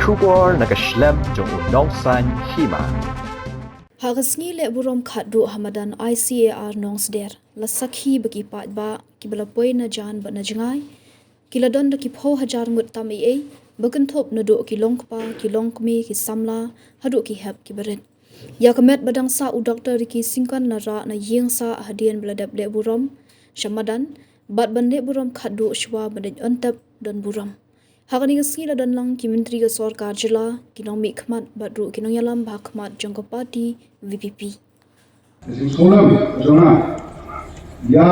Shubor nakaslem jong Nongsan Hima. Sngi le Burom Khatduh Madan Icar Nongsder la sakhi bagi Paidbah kibalapoi na jan ba na jangai kiladon da kipho Hajar ngut tam ei bakenthop na do kilongpa kilongkmi ki samla hadu ki hep ki beret ya kamet badang sa u doktor ki Syngkon na ra na yeng sa hadian bladap le Burom Shamadan bat bande Burom Khatduh shwa badaj ontap dan Burom Hakani ngasngi la dan lang ki menteri ke sarkar jela kinong mi khmat badru kinong yalam bha khmat jangko parti VPP. Sekolah bersama ya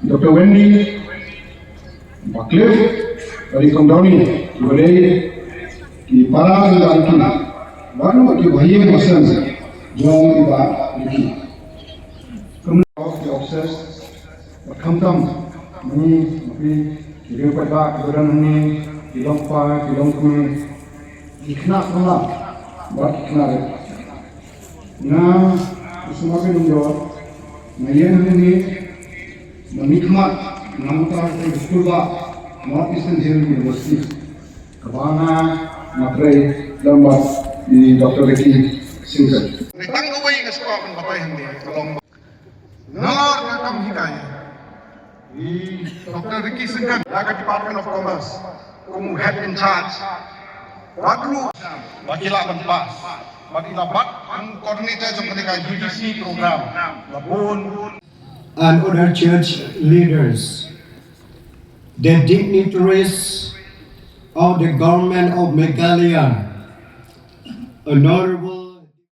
Dr. Wendy Baklif dari Kongdoni boleh di para lelaki baru bagi bayi masan jom iba lagi kemudian the officers berkamtam ini mungkin kira pada kebenaran ini dilongpa dilongkumi ikhna sama buat ikhna na semakin menjawab na yan ini menikmat namutar ke sekolah North Eastern University kebana materi lambat di Dr. Ricky Syngkon. Tanggo way ke sekolah pun bapak hindi tolong nalor na kam hikaya di Dr. Ricky Syngkon jaga Department of Commerce kumu head in charge waktu wakila pas bagi dapat koordinator jom ketika UGC program labun and other church leaders, the dignitaries of the government of Meghalaya, honorable